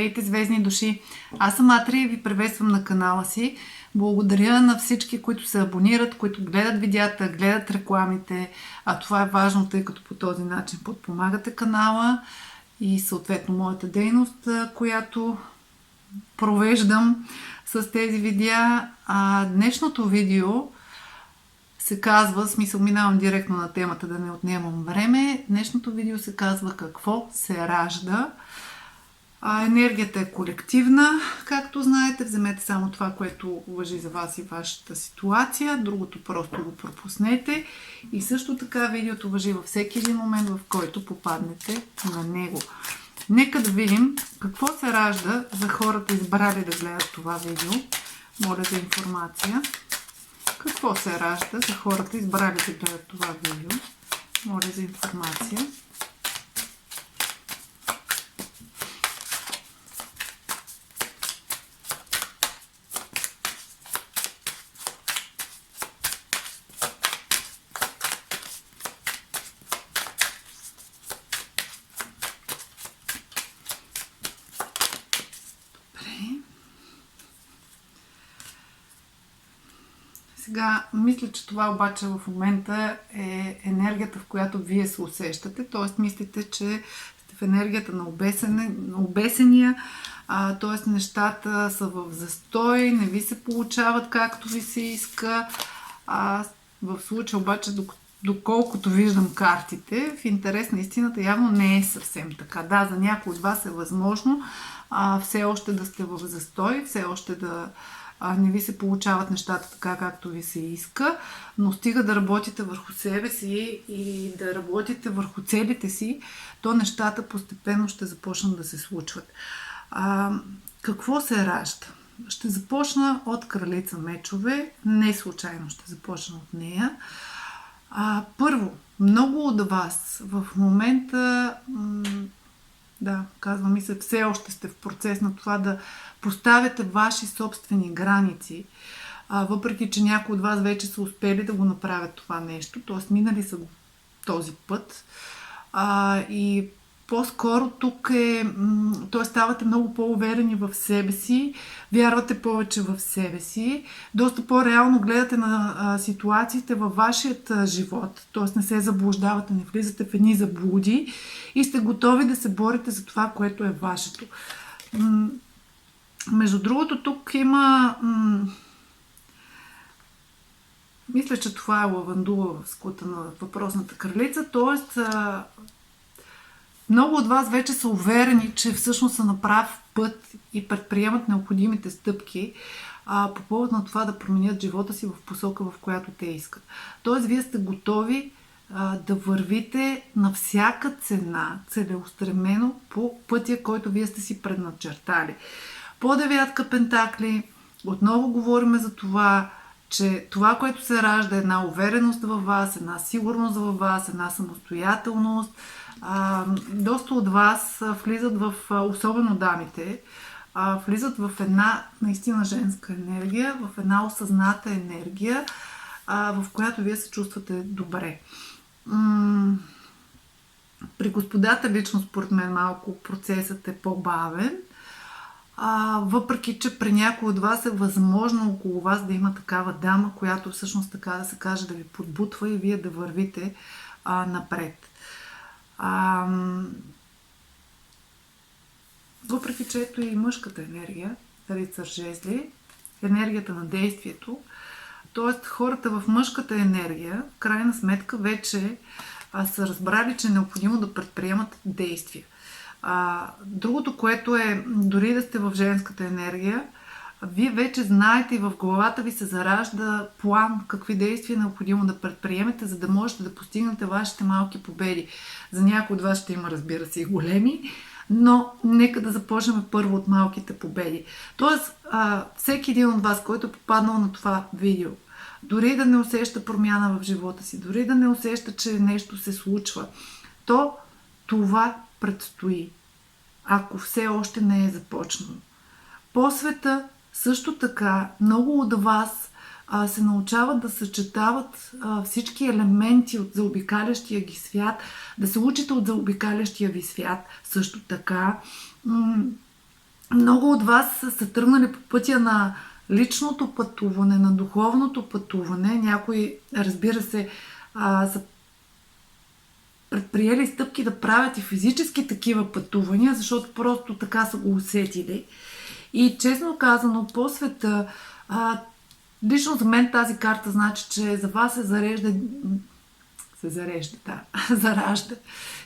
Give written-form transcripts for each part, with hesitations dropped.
Здравейте, звездни души! Аз съм Атри и ви приветствам на канала си. Благодаря на всички, които се абонират, които гледат видеята, гледат рекламите. А това е важно, тъй като по този начин подпомагате канала и съответно моята дейност, която провеждам с тези видеа. Днешното видео се казва, минавам директно на темата, да не отнемам време. Днешното видео се казва какво се ражда. Енергията е колективна, както знаете. Вземете само това, което важи за вас и вашата ситуация. Другото просто го пропуснете. И също така видеото важи във всеки един момент, в който попаднете на него. Нека да видим какво се ражда за хората, избрали да гледат това видео. Моля за информация. Какво се ражда за хората, избрали да гледат това видео? Моля за информация. Сега, мисля, че това обаче в момента е енергията, в която вие се усещате. Т.е. мислите, че сте в енергията на обесения, т.е. нещата са в застой, не ви се получават както ви се иска. В случая обаче, доколкото виждам картите, в интерес на истината явно не е съвсем така. Да, за някой от вас е възможно все още да сте в застой, все още да не ви се получават нещата така, както ви се иска, но стига да работите върху себе си и да работите върху целите си, то нещата постепенно ще започнат да се случват. Какво се ражда? Ще започна от кралица мечове, не случайно ще започна от нея. Първо, много от вас в момента, казвам и се, все още сте в процес на това да поставяте ваши собствени граници, въпреки че някои от вас вече са успели да го направят това нещо, т.е. минали са този път. И по-скоро тук т.е. ставате много по-уверени в себе си, вярвате повече в себе си, доста по-реално гледате на ситуациите във вашият живот, т.е. не се заблуждавате, не влизате в едни заблуди и сте готови да се борите за това, което е вашето. Между другото, тук има... мисля, че това е лавандула в скута на въпросната кралица, т.е. много от вас вече са уверени, че всъщност са на прав път и предприемат необходимите стъпки по повод на това да променят живота си в посока, в която те искат. Тоест, вие сте готови да вървите на всяка цена, целеустремено по пътя, който вие сте си предначертали. По девятка пентакли отново говорим за това, че това, което се ражда, е една увереност във вас, една сигурност във вас, една самостоятелност. Доста от вас влизат в, особено дамите, влизат в една наистина женска енергия, в една осъзната енергия, в която вие се чувствате добре. При господата лично, според мен, малко процесът е по-бавен, въпреки че при някой от вас е възможно около вас да има такава дама, която всъщност, така да се каже, да ви подбутва и вие да вървите напред. Въпреки че ето и мъжката енергия, рицар жезли, енергията на действието, т.е. хората в мъжката енергия, в крайна сметка вече са разбрали, че е необходимо да предприемат действия. Другото, което е, дори да сте в женската енергия, вие вече знаете и в главата ви се заражда план, какви действия е необходимо да предприемете, за да можете да постигнете вашите малки победи. За някои от вас ще има, разбира се, и големи, но нека да започнем първо от малките победи. Тоест, всеки един от вас, който е попаднал на това видео, дори да не усеща промяна в живота си, дори да не усеща, че нещо се случва, то това предстои, ако все още не е започнало. По света също така много от вас се научават да съчетават всички елементи от заобикалящия ги свят, да се учите от заобикалящия ви свят също така. Много от вас са тръгнали по пътя на личното пътуване, на духовното пътуване. Някои, разбира се, са предприели стъпки да правят и физически такива пътувания, защото просто така са го усетили. И честно казано, по света, лично за мен тази карта значи, че за вас заражда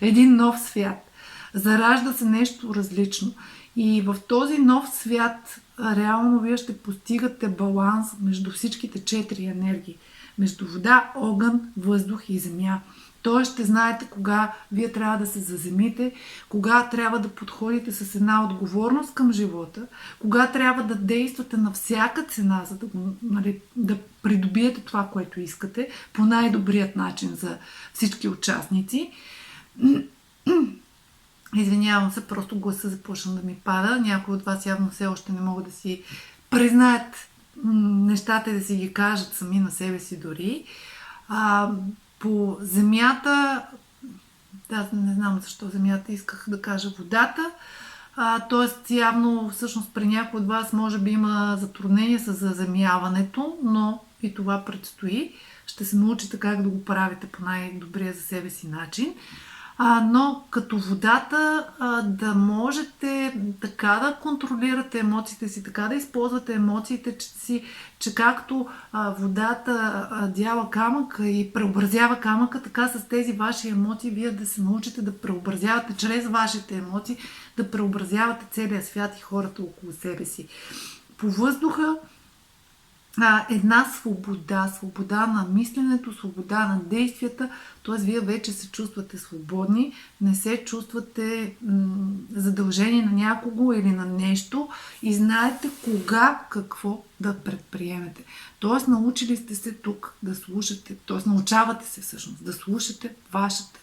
един нов свят. Заражда се нещо различно. И в този нов свят реално вие ще постигате баланс между всичките 4 енергии. Между вода, огън, въздух и земя. Тоест ще знаете кога вие трябва да се заземите, кога трябва да подходите с една отговорност към живота, кога трябва да действате на всяка цена, за да придобиете това, което искате, по най-добрият начин за всички участници. Извинявам се, просто гласа започна да ми пада. Някои от вас явно все още не могат да си признаят нещата и да си ги кажат сами на себе си дори. По земята, не знам защо земята, исках да кажа водата, т.е. явно всъщност при някой от вас може би има затруднение с заземяването, но и това предстои. Ще се научите как да го правите по най-добрия за себе си начин. Но като водата да можете така да контролирате емоциите си, така да използвате емоциите си, че както водата дяла камък и преобразява камъка, така с тези ваши емоции вие да се научите да преобразявате чрез вашите емоции, да преобразявате целия свят и хората около себе си. По въздуха една свобода на мисленето, свобода на действията, т.е. вие вече се чувствате свободни, не се чувствате задължени на някого или на нещо и знаете кога какво да предприемете. Т.е. научили сте се тук да слушате, т.е. научавате се всъщност да слушате вашата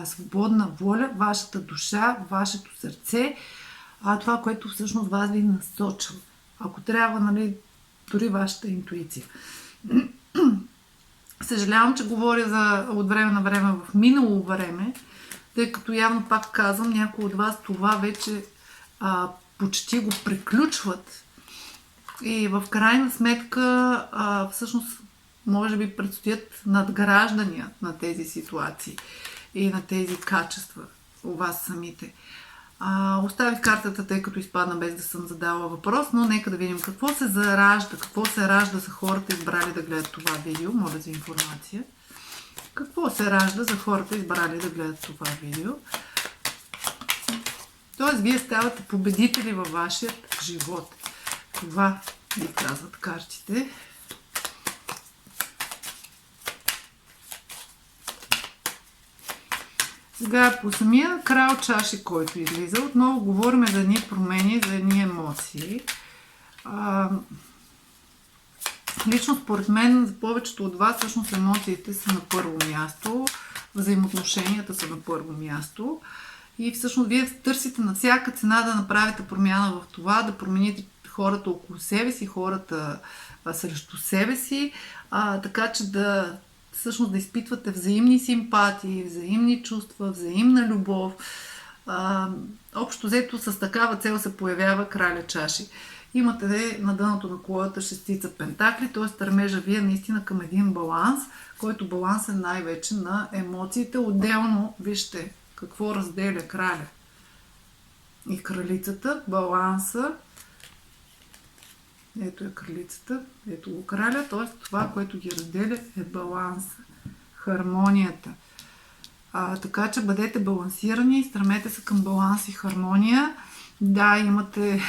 свободна воля, вашата душа, вашето сърце, това, което всъщност вас ви насочва. Ако трябва, дори вашата интуиция. Съжалявам, че говоря от време на време в минало време, тъй като явно пак казвам, някои от вас това вече почти го приключват и в крайна сметка всъщност може би предстоят надграждания на тези ситуации и на тези качества у вас самите. Оставих картата, тъй като изпадна без да съм задала въпрос, но нека да видим какво се ражда за хората, избрали да гледат това видео. Моля за информация. Какво се ражда за хората, избрали да гледат това видео? Тоест, вие ставате победители във вашия живот. Това ви казват картите. Сега по самия крал чаши, който излиза, отново говорим за едни промени, за едни емоции. Лично според мен, за повечето от вас, всъщност емоциите са на първо място, взаимоотношенията са на първо място и всъщност вие търсите на всяка цена да направите промяна в това, да промените хората около себе си, хората срещу себе си, така че да изпитвате взаимни симпатии, взаимни чувства, взаимна любов. Общо взето с такава цел се появява краля чаши. Имате на дъното на колата шестица пентакли, т.е. стремежа вие наистина към един баланс, който баланс е най-вече на емоциите. Отделно, вижте какво разделя краля и кралицата, баланса. Ето е кралицата, ето го краля, т.е. това, което ги разделя е баланса, хармонията. Така че бъдете балансирани, стремете се към баланс и хармония. Да, имате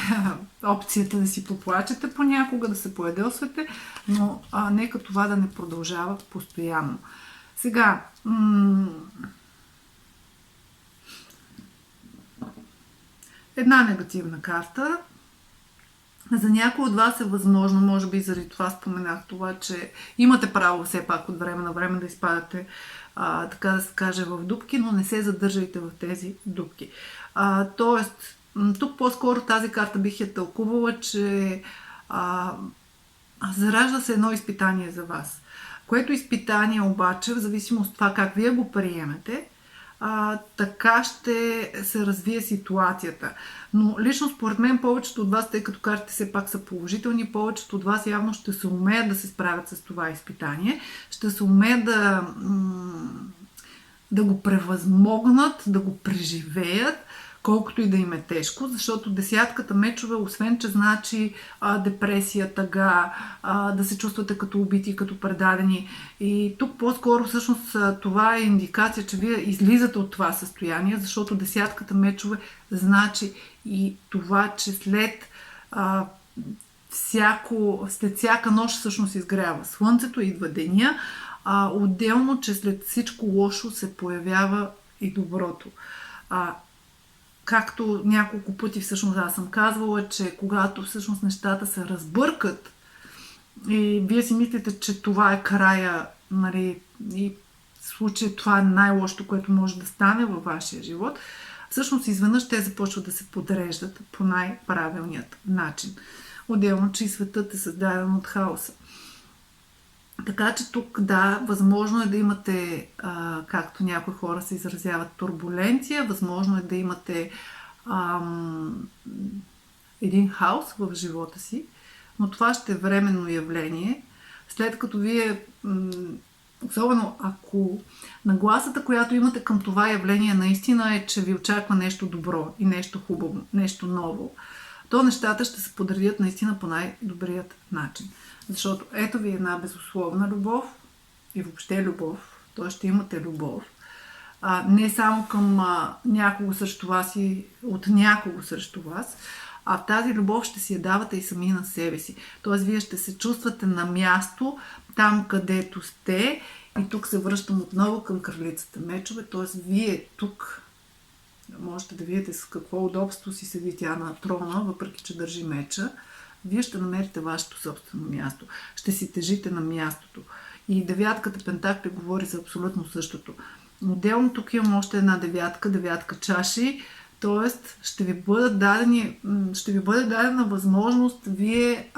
опцията да си поплачете понякога, да се поядосвате, но нека това да не продължава постоянно. Сега, една негативна карта. За някои от вас е възможно, може би заради това споменах това, че имате право все пак от време на време да изпадате, така да се каже, в дупки, но не се задържайте в тези дупки. Тоест, тук по-скоро тази карта бих я тълкувала, че заражда се едно изпитание за вас. Което изпитание обаче, в зависимост от това как вие го приемете, така ще се развие ситуацията. Но лично според мен повечето от вас, тъй като картите все пак са положителни, повечето от вас явно ще се умеят да се справят с това изпитание, ще се умеят да го превъзмогнат, да го преживеят, колкото и да им е тежко, защото десятката мечове, освен че значи депресия, тъга, да се чувствате като убити, като предадени. И тук по-скоро всъщност това е индикация, че вие излизате от това състояние, защото десятката мечове значи и това, че след всяка нощ всъщност изгрява слънцето, идва деня, отделно, че след всичко лошо се появява и доброто. Както няколко пъти всъщност аз съм казвала, че когато всъщност нещата се разбъркат и вие си мислите, че това е края, нали, и в случая това е най-лошото, което може да стане във вашия живот, всъщност изведнъж те започват да се подреждат по най-правилният начин. Отделно, че и светът е създаден от хаоса. Така че тук, да, възможно е да имате, както някои хора се изразяват, турбуленция, възможно е да имате един хаос в живота си, но това ще е временно явление, след като вие, особено ако нагласата, която имате към това явление наистина е, че ви очаква нещо добро и нещо хубаво, нещо ново, то нещата ще се подредят наистина по най-добрият начин. Защото ето ви една безусловна любов и въобще любов, т.е. ще имате любов, не само към някого срещу вас и от някого срещу вас, а в тази любов ще си я давате и сами на себе си. Т.е. вие ще се чувствате на място, там където сте, и тук се връщам отново към кралицата мечове, т.е. вие тук можете да видите с какво удобство си седи тя на трона, въпреки че държи меча. Вие ще намерите вашето собствено място. Ще си тежите на мястото. И девятката пентакли говори за абсолютно същото. Отделно тук имам още една девятка чаши, т.е. ще ви бъде дадена възможност вие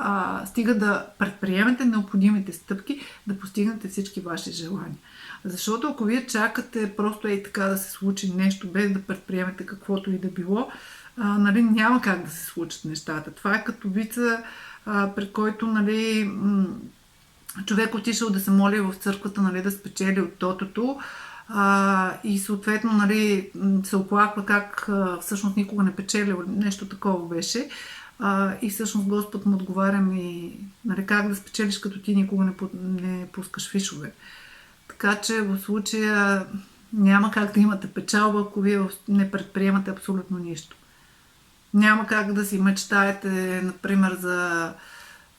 стига да предприемете необходимите стъпки, да постигнете всички ваши желания. Защото ако вие чакате просто така да се случи нещо, без да предприемете каквото и да било, нали, няма как да се случат нещата. Това е като вица, пред който, нали, човек отишъл да се моли в църквата, нали, да спечели от тотото, и съответно, нали, се оплаква как всъщност никога не печелил, нещо такова беше. И всъщност Господ му отговаря нали, как да спечелиш, като ти никога не пускаш фишове. Така че в случая няма как да имате печалба, ако вие не предприемате абсолютно нищо. Няма как да си мечтаете, например, за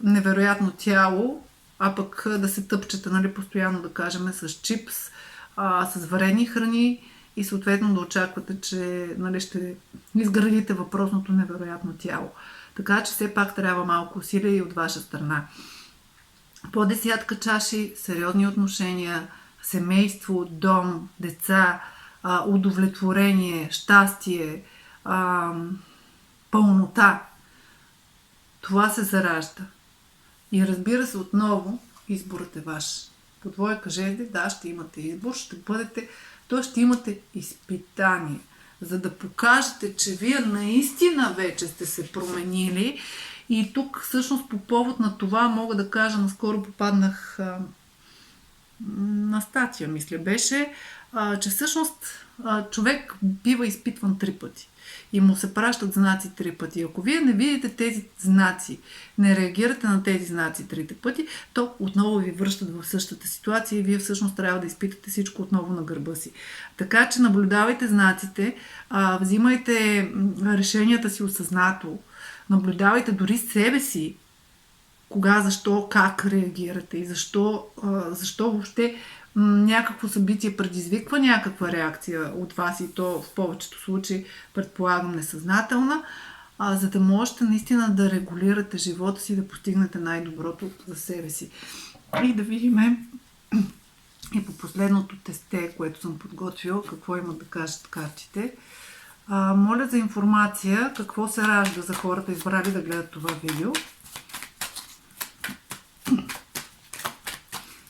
невероятно тяло, а пък да се тъпчете, нали, постоянно, да кажем, с чипс, с варени храни и съответно да очаквате, че, нали, ще изградите въпросното невероятно тяло. Така че все пак трябва малко усилия и от ваша страна. По десятка чаши, сериозни отношения, семейство, дом, деца, удовлетворение, щастие, пълнота. Това се заражда. И разбира се, отново, изборът е ваш. По двойка жезли, да, ще имате избор, ще имате изпитание, за да покажете, че вие наистина вече сте се променили. И тук всъщност по повод на това мога да кажа, наскоро попаднах на статия, мисля, беше, че всъщност човек бива изпитван 3 пъти. И му се пращат знаци 3 пъти. Ако вие не видите тези знаци, не реагирате на тези знаци 3 пъти, то отново ви връщат в същата ситуация и вие всъщност трябва да изпитате всичко отново на гърба си. Така че наблюдавайте знаците, взимайте решенията си осъзнато, наблюдавайте дори себе си, кога, защо, как реагирате и защо въобще някакво събитие предизвиква някаква реакция от вас, и то в повечето случаи, предполагам, несъзнателна, за да можете наистина да регулирате живота си, да постигнете най-доброто за себе си. И да видим и по последното тесте, което съм подготвила, какво имат да кажат картите. Моля за информация какво се ражда за хората, избрали да гледат това видео.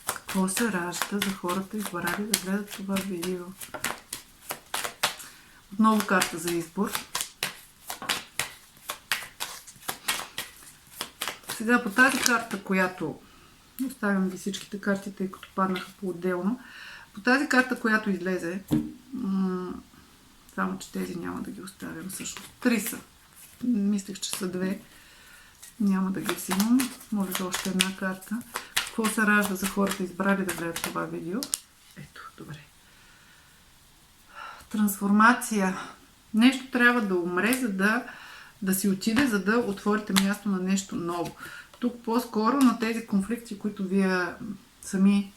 Какво се ражда за хората, избрали да гледат това видео? Отново карта за избор. Сега по тази карта, която... Оставям ви всичките карти, тъй като паднаха по-отделно. По тази карта, която излезе, само че тези няма да ги оставям също. 3 са. Мислех, че са 2. Няма да ги взимам. Може да още една карта. Какво се ражда за хората, избрали да гледат това видео? Ето, добре. Трансформация. Нещо трябва да умре, за да си отиде, за да отворите място на нещо ново. Тук по-скоро на тези конфликти, които вие сами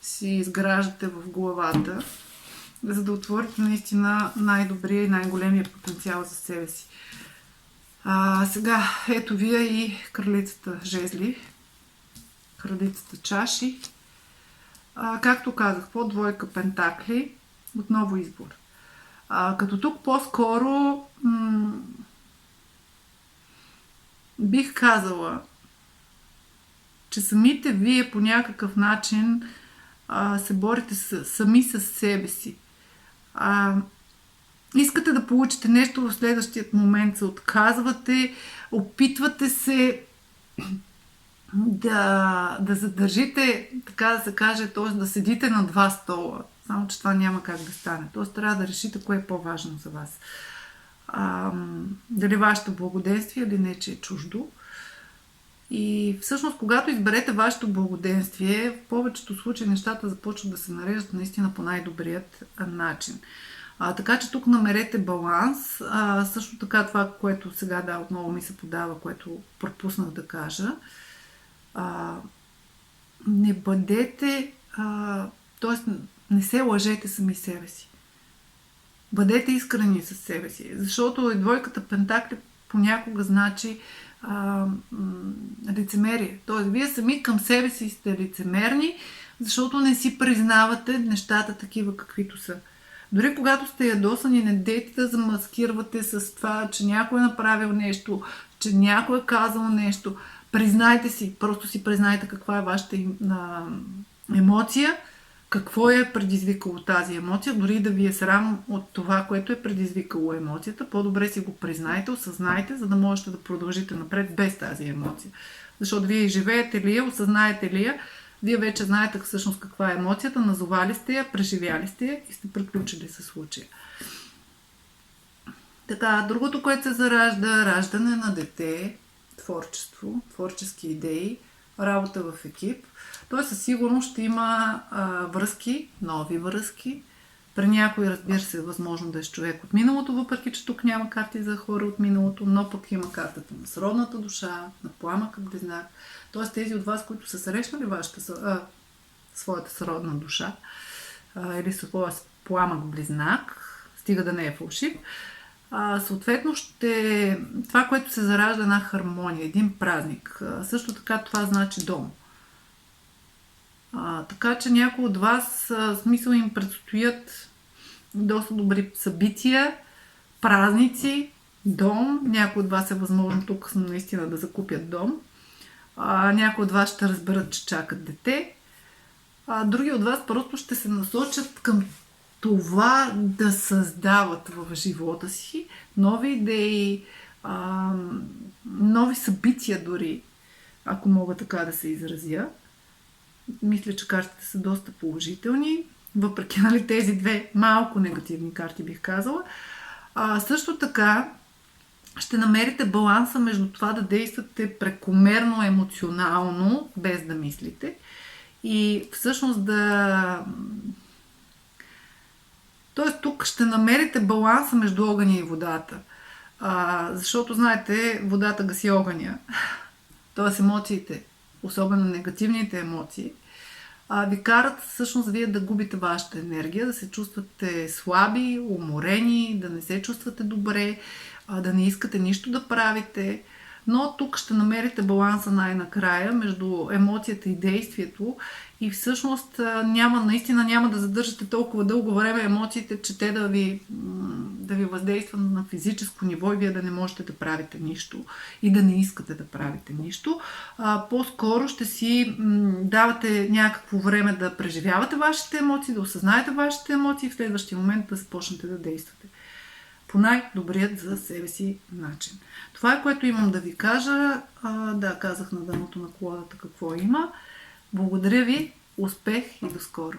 си изграждате в главата, за да отворите наистина най-добрия и най-големия потенциал за себе си. Сега, ето вие и кралицата жезли, кралицата чаши. Както казах, по двойка пентакли, отново избор. Като тук по-скоро бих казала, че самите вие по някакъв начин се борите сами с себе си. Искате да получите нещо в следващият момент, се отказвате, опитвате се да задържите, така да се каже, т.е. да седите на 2 стола. Само че това няма как да стане. Т.е. трябва да решите кое е по-важно за вас. Дали вашето благоденствие или не, че е чуждо. И всъщност, когато изберете вашето благоденствие, в повечето случаи нещата започват да се нареждат наистина по най-добрият начин. Така че тук намерете баланс. Също така това, което сега отново ми се подава, което пропуснах да кажа. Не бъдете, т.е. не се лъжете сами себе си. Бъдете искрени със себе си. Защото двойката пентакли понякога значи лицемерие. Тоест, вие сами към себе си сте лицемерни, защото не си признавате нещата такива каквито са. Дори когато сте ядосани, не дейте да замаскирате с това, че някой е направил нещо, че някой е казал нещо. Признайте си, просто си признайте каква е вашата емоция, какво е предизвикало тази емоция, дори да ви е срам от това, което е предизвикало емоцията, по-добре си го признайте, осъзнайте, за да можете да продължите напред без тази емоция. Защото вие живеете ли я, осъзнаете ли я, вие вече знаете всъщност каква е емоцията, назовали сте я, преживяли сте я и сте приключили със случая. Така, другото, което се заражда, раждане на дете, творчество, творчески идеи, работа в екип. Той със сигурност ще има връзки, нови връзки. При някой, разбира се, е възможно да е с човек от миналото, въпреки че тук няма карти за хора от миналото, но пък има картата на сродната душа, на пламъка близнак. Тоест тези от вас, които са срещнали своята сродна душа или своя пламък близнак, стига да не е фалшив, съответно това, което се заражда една хармония, един празник. Също така това значи дом. Така че някои от вас, смисъл им предстоят доста добри събития, празници, дом. Някои от вас е възможно тук наистина да закупят дом. Някои от вас ще разберат, че чакат дете. Други от вас просто ще се насочат към това да създават в живота си нови идеи, нови събития дори, ако мога така да се изразя. Мисля, че картите са доста положителни, въпреки тези две малко негативни карти, бих казала. Също така ще намерите баланса между това да действате прекомерно емоционално, без да мислите, и всъщност Тоест тук ще намерите баланса между огъня и водата. Защото, знаете, водата гаси огъня. Тоест емоциите, особено негативните емоции, ви карат всъщност вие да губите вашата енергия, да се чувствате слаби, уморени, да не се чувствате добре, да не искате нищо да правите. но тук ще намерите баланса най-накрая между емоцията и действието и всъщност наистина няма да задържате толкова дълго време емоциите, че те да ви въздействат на физическо ниво и вие да не можете да правите нищо и да не искате да правите нищо. По-скоро ще си давате някакво време да преживявате вашите емоции, да осъзнаете вашите емоции и в следващия момент да започнете да действате по най-добрият за себе си начин. Това е, което имам да ви кажа. Казах на дъното на колодата какво има. Благодаря ви, успех и до скоро!